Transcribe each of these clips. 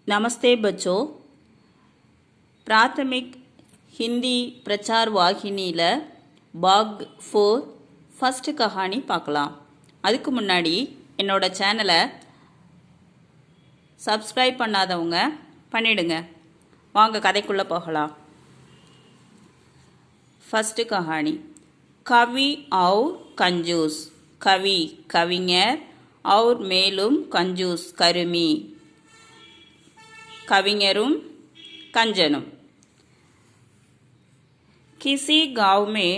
नमस्ते बच्चों। प्राथमिक हिंदी प्रचार वाहिनीல பாக் 4 ஃபர்ஸ்ட் கஹானி பார்க்கலாம். அதுக்கு முன்னாடி என்னோட சேனலை சப்ஸ்கிரைப் பண்ணாதவங்க பண்ணிடுங்க. வாங்க கதைக்குள்ள போகலாம். ஃபர்ஸ்ட் கஹானி கவி और कंजूस. கவி கவிஞர் और மேலும் कंजूस கருமி. कविஞரும் கஞ்சனும். किसी गांव में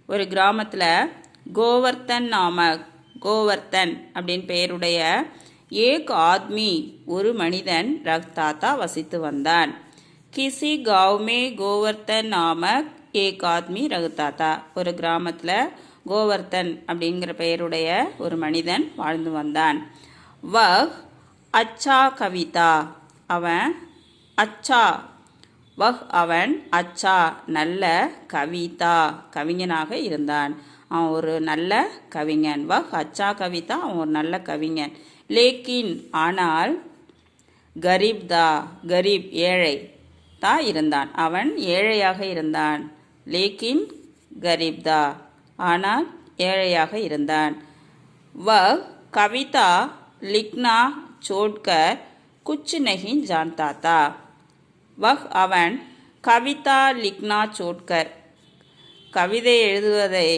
ஒரு கிராமத்தில் கோவர்த்தன் நாமக் கோவர்த்தன் அப்படின்னு பெயருடைய ஏக் ஆத்மி ஒரு மனிதன் ரக்தாத்தா வசித்து வந்தான். கிசி गांव में கோவர்த்தன் நாமக் ஏக் ஆத்மி ரக்தாத்தா ஒரு கிராமத்தில் கோவர்த்தன் அப்படிங்கிற பெயருடைய ஒரு மனிதன் வாழ்ந்து வந்தான். வஹ் அச்சா கவிதா அவன் அச்சா வஹ் அவன் அச்சா நல்ல கவிதா கவிஞனாக இருந்தான். அவன் ஒரு நல்ல கவிஞன். வஹ் அச்சா கவிதா அவன் ஒரு நல்ல கவிஞன். லேக்கின் ஆனால் கரீப் தா கரீப் ஏழை தா இருந்தான். அவன் ஏழையாக இருந்தான். லேக்கின் கரீப் தா ஆனால் ஏழையாக இருந்தான். வஹ் கவிதா லிக்னா சோட்கர் कुछ नहीं जानता था. वह அவன் கவிதா லிக்னா சோட்கர் கவிதை எழுதுவதை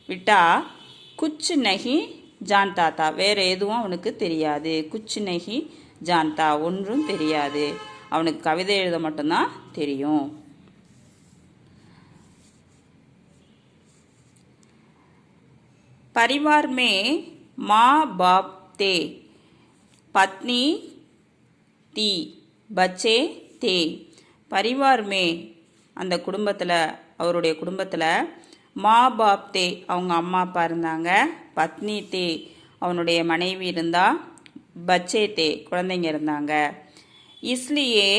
விட்டா குச் நஹி ஜான்தா தா வேற எதுவும் அவனுக்கு தெரியாது. குச் நஹி ஜான்தா ஒன்றும் தெரியாது. அவனுக்கு கவிதை எழுத மட்டும்தான் தெரியும். परिवार में माँ बाप थे, पत्नी थी, बच्चे थे. परिवार में அந்த குடும்பத்தில் அவருடைய குடும்பத்தில் மா பாப் தே அவங்க அம்மா அப்பா இருந்தாங்க. பத்னி தே அவனுடைய மனைவி இருந்தா. பச்சே தே குழந்தைங்க இருந்தாங்க. इसलिए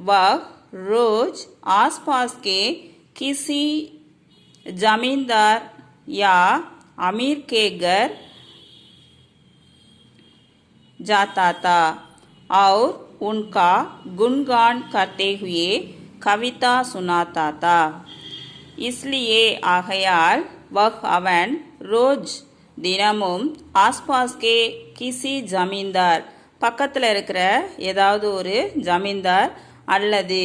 वह रोज आसपास के किसी जमींदार या अमीर के घर जाता था और उनका गुणगान करते हुए कविता सुनाता था. इसलिए ஆகையால் वह அவன் ரோஜ் தினமும் ஆஸ்பாஸ் கே கிசி ஜமீன்தார் பக்கத்தில் இருக்கிற ஏதாவது ஒரு ஜமீன்தார் அல்லது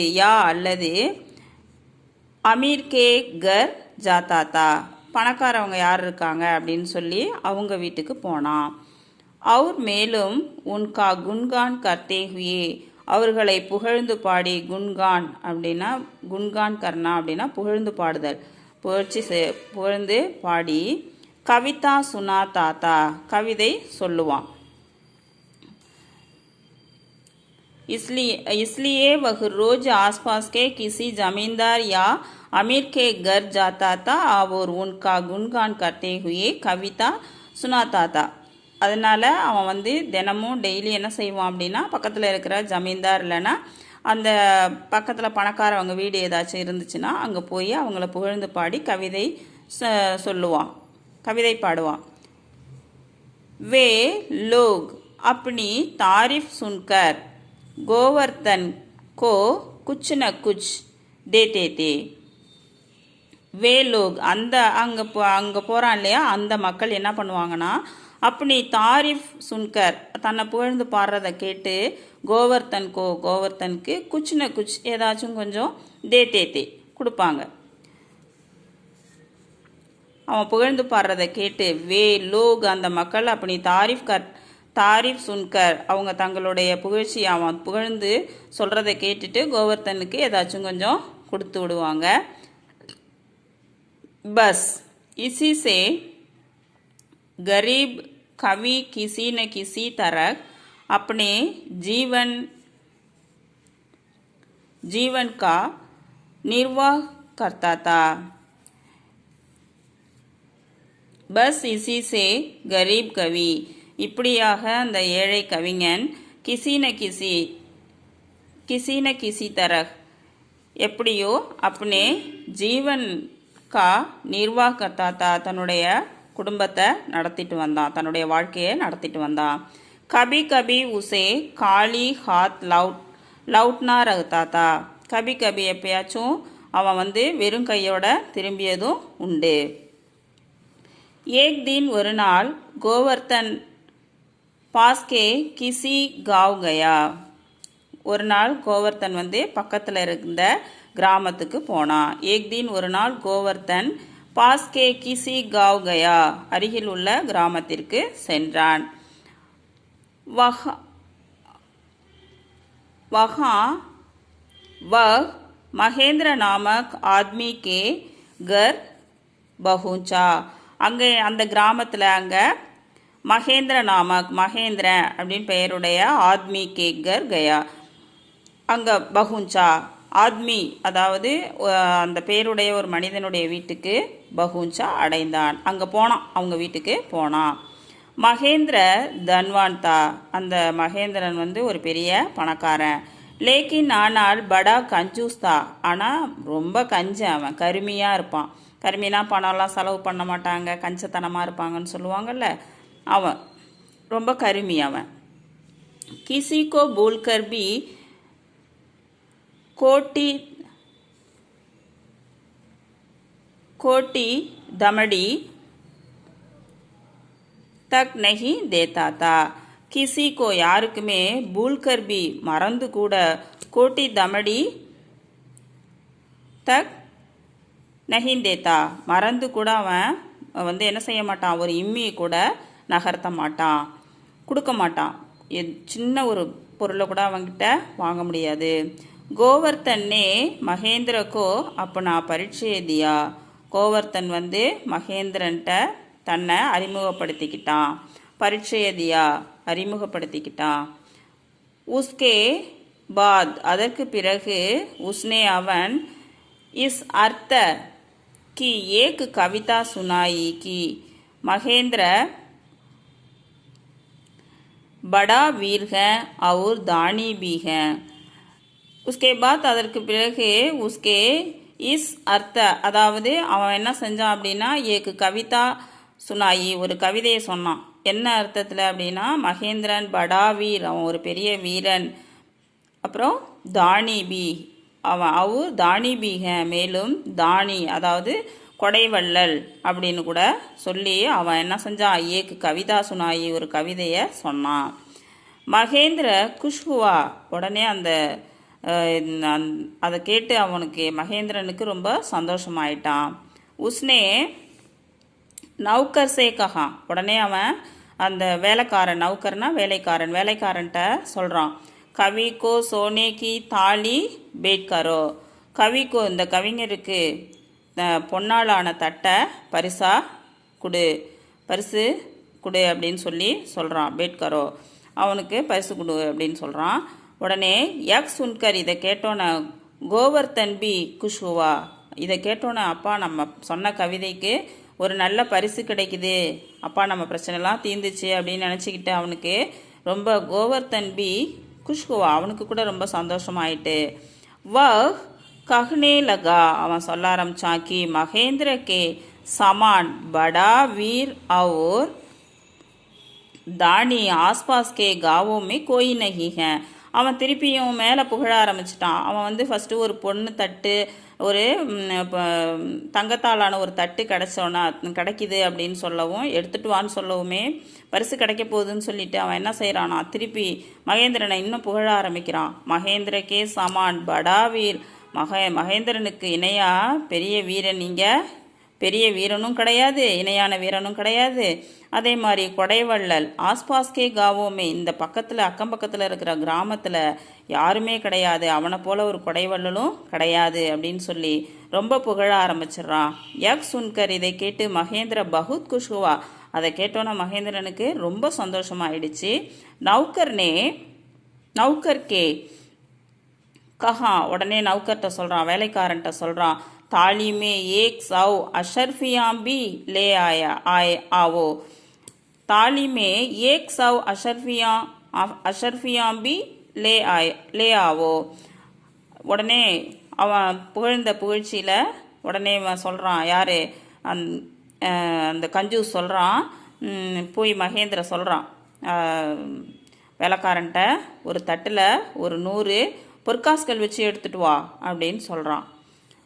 அல்லது அமீர் கே கர் ஜாத்தா தா பணக்காரவங்க யார் இருக்காங்க அப்படின்னு சொல்லி அவங்க வீட்டுக்கு போனான். அவர் மேலும் உன்கா குன்கான் கர்த்தே ஹுயே அவர்களை புகழ்ந்து பாடி குன்கான் அப்படின்னா குன்கான் கர்னா அப்படின்னா புகழ்ந்து பாடுதல் புகழ்ந்து பாடி கவிதா சுனா தாத்தா கவிதை சொல்லுவான். इसलिए वह रोज आसपास के किसी जमींदार या अमीर के घर जाता था और उनका गुणगान करते हुए कविता सुनाता था. அதனால் அவன் தினமும் டெய்லி என்ன செய்வான் அப்படின்னா பக்கத்தில் இருக்கிற ஜமீன்தார் இல்லைன்னா அந்த பக்கத்தில் பணக்காரவங்க வீடு ஏதாச்சும் இருந்துச்சுன்னா அங்கே போய் அவங்கள புகழ்ந்து பாடி கவிதை சொல்லுவான் கவிதை பாடுவான். வே லோக் अपनी तारीफ सुनकर गोवर्धन को कुछ न कुछ देते थे. வே லோக் அந்த அங்கே போகிறான் இல்லையா அந்த மக்கள் என்ன பண்ணுவாங்கன்னா அப்படி தாரிஃப் சுன்கர் தன்னை புகழ்ந்து பாடுறதை கேட்டு கோவர்த்தனுக்கு குச் ந குச் ஏதாச்சும் கொஞ்சம் தே கொடுப்பாங்க. அவன் புகழ்ந்து பாடுறதை கேட்டு வே லோக் அந்த மக்கள் அப்படி தாரிஃப் சுன்கர் அவங்க தங்களுடைய புகழ்ச்சி அவன் புகழ்ந்து சொல்கிறத கேட்டுட்டு கோவர்த்தனுக்கு ஏதாச்சும் கொஞ்சம் கொடுத்து விடுவாங்க. பஸ் इसी से गरीब कवि किसी न किसी तरह अपने जीवन का निर्वाह करता था. बस इसी से गरीब कवि இப்படியாக அந்த ஏழை கவிஞன் கிசி ந கிசி தரக் எப்படியோ अपने जीवन का निर्वाह करता था தன்னுடைய குடும்பத்தை நடத்திட்டு வந்தான். தன்னுடைய வாழ்க்கையை நடத்திட்டு வந்தான். कभी कभी उसे खाली हाथ लौटना रहता था. கபி கபி எப்பயாச்சும் அவன் வந்து வெறும் கையோட திரும்பியதும் உண்டு. एक दिन ஒரு நாள் கோவர்த்தன் पास के किसी गांव गया. ஒரு நாள் கோவர்த்தன் வந்து பக்கத்தில் இருந்த கிராமத்துக்கு போனான். एक दिन ஒரு நாள் கோவர்த்தன் पास के किसी गांव गया. அருகில் உள்ள கிராமத்திற்கு சென்றான். वहाँ वह महेंद्र नामक आदमी के घर पहुंचा. அங்கே அந்த கிராமத்தில் அங்கே மகேந்திர நாமக் மகேந்திரன் அப்படின்னு பெயருடைய ஆத்மி கே கர் கயா. அங்கே பகுஞ்சா ஆத்மி அதாவது அந்த பெயருடைய ஒரு மனிதனுடைய வீட்டுக்கு பகுஞ்சா அடைந்தான். அங்கே போனான், அவங்க வீட்டுக்கு போனான். மகேந்திர தன்வான் தா. அந்த மகேந்திரன் வந்து ஒரு பெரிய பணக்காரன். லேக்கின் ஆனால் படா கஞ்சூஸ் தா. ஆனால் ரொம்ப கஞ்சன் அவன், கருமியாக இருப்பான். கருமினா பணம்லாம் செலவு பண்ண மாட்டாங்க, கஞ்சத்தனமாக இருப்பாங்கன்னு சொல்லுவாங்கள்ல, அவன் ரொம்ப கருமி அவன். கிசி கோ போல்கர் பி கோட்டி தமடி தக் நஹி தேத்தா தா. கிசி கோ யாருக்குமே பூல்கர் பி மறந்து கூட கோட்டி தமடி தக் நஹி தேத்தா மறந்து கூட அவன் வந்து என்ன செய்ய மாட்டான், ஒரு இம்மியை கூட நகர்த்த மாட்டான், கொடுக்க மாட்டான். சின்ன ஒரு பொருளை கூட அவங்கிட்ட வாங்க முடியாது. கோவர்த்தன்னே மகேந்திரக்கோ அப்பனா பரீட்சை தியா. கோவர்த்தன் வந்து மகேந்திரன்ட்ட தன்னை அறிமுகப்படுத்திக்கிட்டான். பரீட்சை தியா அறிமுகப்படுத்திக்கிட்டான். உஸ்கே பாத் அதற்கு பிறகு உஸ்னே அவன் இஸ் அர்த்த की एक कविता सुनाई कि महेंद्र बड़ा वीर है और दानी भी है. उसके बाद அதற்கு பிறகு उसके इस अर्थ அதாவது அவன் என்ன செஞ்சான் அப்படின்னா ஏக்கு கவிதா சுனாயி ஒரு கவிதையை சொன்னான். என்ன அர்த்தத்தில் அப்படின்னா மகேந்திரன் படா வீர் அவன் ஒரு பெரிய வீரன், அப்புறம் தானி பி அவன் அவர் தானி பீக மேலும் தானி அதாவது கொடைவள்ளல் அப்படின்னு கூட சொல்லி அவன் என்ன செஞ்சான், ஏக்கு கவிதா சுனாயி ஒரு கவிதையை சொன்னான். மகேந்திர குஷ்ஹுவா உடனே அந்த அதை கேட்டு அவனுக்கு மகேந்திரனுக்கு ரொம்ப சந்தோஷமாயிட்டான். உஸ்னே நௌக்கர் சே கஹா உடனே அவன் அந்த வேலைக்காரன், நௌக்கர்னா வேலைக்காரன்ட்ட சொல்கிறான். கவிக்கோ சோனே கி தாலி பேட்கரோ. கவிக்கோ இந்த கவிஞருக்கு பொன்னாலான தட்டை பரிசு கொடு அப்படின்னு சொல்லி சொல்கிறான். பேட்கரோ அவனுக்கு பரிசு கொடு அப்படின்னு சொல்கிறான். உடனே யக் சுன்கர் இதை கேட்டோன்னே கோவர்த்தன் பி குஷ்ஹுவா இதை கேட்டோன்னே அப்பா நம்ம சொன்ன கவிதைக்கு ஒரு நல்ல பரிசு கிடைக்குது, அப்பா நம்ம பிரச்சனைலாம் தீர்ந்துச்சு அப்படின்னு நினச்சிக்கிட்டு அவனுக்கு ரொம்ப கோவர்த்தன் பி குஷ்ஹுவா அவனுக்கு கூட ரொம்ப சந்தோஷமாயிட்டு. வஹ் கஹ்னே லகா அவன் சொல்ல ஆரம்பிச்சான் கி மகேந்திர கே சமான் படா வீர் और दानी आसपास के गाँवों में कोई नहीं है. அவன் திருப்பியும் மேலே புகழ ஆரம்பிச்சிட்டான். அவன் வந்து ஃபஸ்ட்டு ஒரு பொண்ணு தட்டு ஒரு தங்கத்தாலான ஒரு தட்டு கிடைக்குது அப்படின்னு சொல்லவும் எடுத்துகிட்டு வான்னு சொல்லவுமே பரிசு கிடைக்க போகுதுன்னு சொல்லிட்டு அவன் என்ன செய்கிறானா திருப்பி மகேந்திரனை இன்னும் புகழ ஆரம்பிக்கிறான். மகேந்திரக்கே சமான் படாவீர் மகேந்திரனுக்கு இணையாக பெரிய வீரன் நீங்கள் பெரிய வீரனும் கிடையாது, இணையான வீரனும் கிடையாது. அதே மாதிரி கொடைவள்ளல் ஆஸ்பாஸ்கே காவோமே இந்த பக்கத்தில் அக்கம் பக்கத்தில் இருக்கிற கிராமத்தில் யாருமே கிடையாது, அவனை போல ஒரு கொடைவள்ளலும் கிடையாது அப்படின்னு சொல்லி ரொம்ப புகழ ஆரம்பிச்சிடுறான். யக் சுன்கர் இதை கேட்டு மகேந்திர பகுத் குஷ்ஹுவா அதை கேட்டோன்னா மகேந்திரனுக்கு ரொம்ப சந்தோஷமாயிடுச்சு. நௌக்கர்கே கஹா உடனே நௌக்கர்கிட்ட சொல்கிறான், வேலைக்காரன்ட்ட சொல்கிறான். थाली में 100 अशरफियाँ भी ले आओ. थाली में 100 अशरफियाँ भी ले आओ. உடனே அவன் புகழ்ந்த புகழ்ச்சியில் உடனே அவன் சொல்கிறான், யார் அந்த கஞ்சூஸ் சொல்கிறான், போய் மகேந்திர சொல்கிறான் வேலைக்காரன்ட்ட ஒரு தட்டில் ஒரு 100 பொற்காசுகள் வச்சு எடுத்துட்டு வா அப்படின்னு சொல்கிறான்.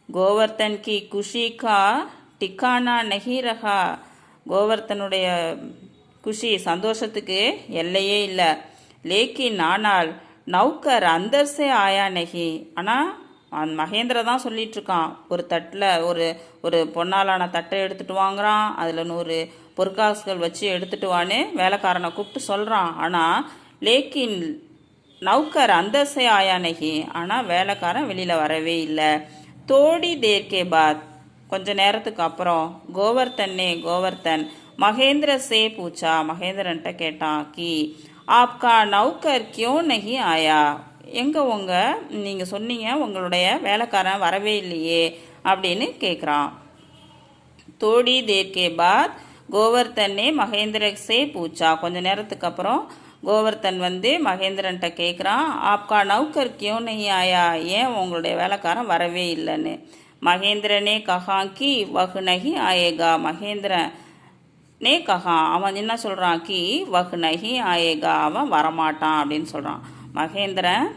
கோவர்த்தன் கி குஷி கா டிக்கானா நஹி ரஹா. கோவர்த்தனுடைய குஷி சந்தோஷத்துக்கு எல்லையே இல்லை. லேக்கின் ஆனால் நௌக்கர் அந்தர்சே ஆயா நஹி. ஆனால் மகேந்திர தான் சொல்லிட்டு இருக்கான். ஒரு தட்டில் ஒரு பொன்னாலான தட்டை எடுத்துட்டு வாங்குறான். அதில் 100 பொற்காசுகள் வச்சு எடுத்துட்டு வான்னு வேலைக்காரனை கூப்பிட்டு சொல்கிறான். ஆனால் லேக்கின் நௌக்கர் அந்தர்சே ஆயா நஹி. ஆனால் வேலைக்காரன் வெளியில் வரவே இல்லை. தோடி தேர்க்கே பாத், கொஞ்ச நேரத்துக்கு அப்புறம் கோவர்த்தன் மகேந்திர சே பூச்சா, மகேந்திரன்ட்ட கேட்டான் கி ஆப்கா நௌக்கர் கியோ நஹி ஆயா. நீங்கள் சொன்னீங்க உங்களுடைய வேலைக்காரன் வரவே இல்லையே அப்படின்னு கேட்குறான். தோடி தேர்க்கே பாத் கோவர்த்தனே மகேந்திர சே பூச்சா, கொஞ்ச நேரத்துக்கு அப்புறம் கோவர்த்தன் மகேந்திரன்ட்ட கேட்குறான், ஆப்கா நௌக்கர் கியோ நஹி ஆயா, ஏன் உங்களுடைய வேலைக்காரன் வரவே இல்லைன்னு. மகேந்திரனே கஹா கி வஹ் நஹி ஆயேகா. மகேந்திரனே கஹா, அவன் என்ன சொல்கிறான், கி வஹ் நஹி ஆயேகா, அவன் வரமாட்டான் அப்படின்னு சொல்கிறான். மகேந்திரன்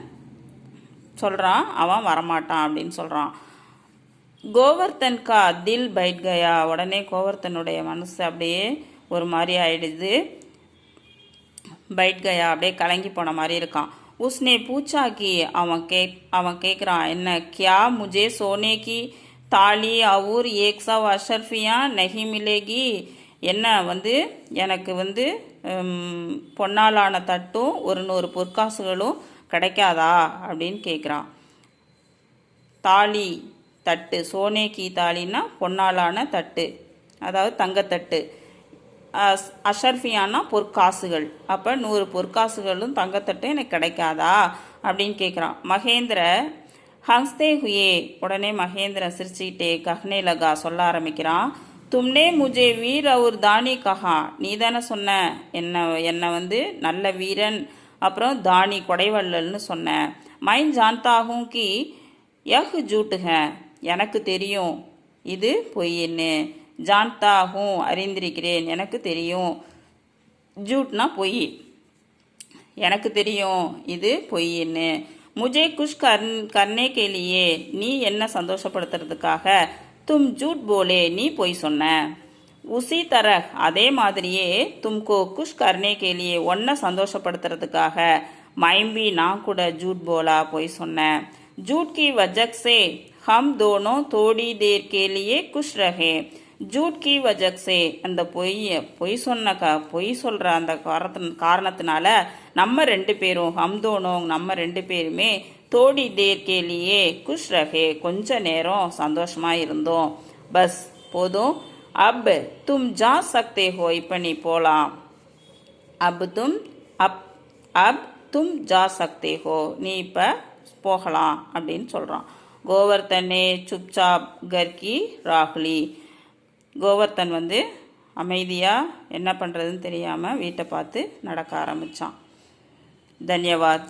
சொல்கிறான் அவன் வரமாட்டான் அப்படின்னு சொல்கிறான். கோவர்த்தன் கா தில் பைட் கயா. உடனே கோவர்த்தனுடைய மனசு அப்படியே ஒரு மாதிரி ஆயிடுது. பைட் கயா, அப்படியே கலங்கி போன மாதிரி இருக்கான். உஸ்னே பூச்சா கி, அவன் கேட்குறான், என்ன கியா முஜே சோனே கி தாலி அவுர் 100 அஷர்ஃபியா நஹி மிலேகி. என்ன எனக்கு பொன்னாலான தட்டும் ஒரு 100 பொற்காசுகளும் கிடைக்காதா அப்படின்னு கேட்குறான். தாலி தட்டு, சோனே கி தாலின்னா பொன்னாலான தட்டு, அதாவது தங்கத்தட்டு. அஷர்ஃபியானா பொற்காசுகள். அப்போ 100 பொற்காசுகளும் தங்கத்தட்டு எனக்கு கிடைக்காதா அப்படின்னு கேட்குறான். மகேந்திர ஹங்ஸ்தே ஹுயே, உடனே மகேந்திரன் சிரிச்சுக்கிட்டே கஹ்னே லகா, சொல்ல ஆரம்பிக்கிறான். தும்னே முஜே வீர் அவுர் தானி கஹா. நீ தானே சொன்ன என்னை நல்ல வீரன் அப்புறம் தானி கொடைவள்ளல்னு சொன்ன. மைன் ஜான்தாகும் கி யஹ் ஜூட் ஹே, எனக்கு தெரியும் இது பொய்ன்னு. ஜான்தாகும் அறிந்திருக்கிறேன், எனக்கு தெரியும். ஜூட்னா பொய், எனக்கு தெரியும் இது பொய்ன்னு. முஜே குஷ் கர்னே கேலியே, நீ என்ன சந்தோஷப்படுத்துறதுக்காக தும் ஜூட் போலே, நீ பொய் சொன்ன. உசி தரஹ், அதே மாதிரியே தும்கோ குஷ் கர்னே கேலியே, ஒன்றை சந்தோஷப்படுத்துறதுக்காக மைம்பி நான் கூட ஜூட் போலா பொய் சொன்னேன். ஜூட் கி வஜக் சே ஹம் தோனோ தோடி தேர் கேலியே குஷ் ரஹே. ஜூட் கி வஜக் சே, அந்த பொய் சொல்கிற அந்த காரணத்தினால நம்ம 2 பேரும் ஹம் தோனோ, நம்ம 2 பேருமே தோடி தேர் கேலியே குஷ் ரஹே, கொஞ்ச நேரம் சந்தோஷமாக இருந்தோம். பஸ் போதும். அப் தும் ஜா சக்தே ஹோ, இப்போ நீ போகலாம். அப் தும் ஜா சக்தே ஹோ, நீ இப்போ போகலாம் அப்படின்னு சொல்கிறான். கோவர்த்தனே சுப்சாப் கர்கி ராகுலி. கோவர்த்தன் அமைதியாக என்ன பண்ணுறதுன்னு தெரியாமல் வீட்டை பார்த்து நடக்க ஆரம்பித்தான். தன்யவாத்.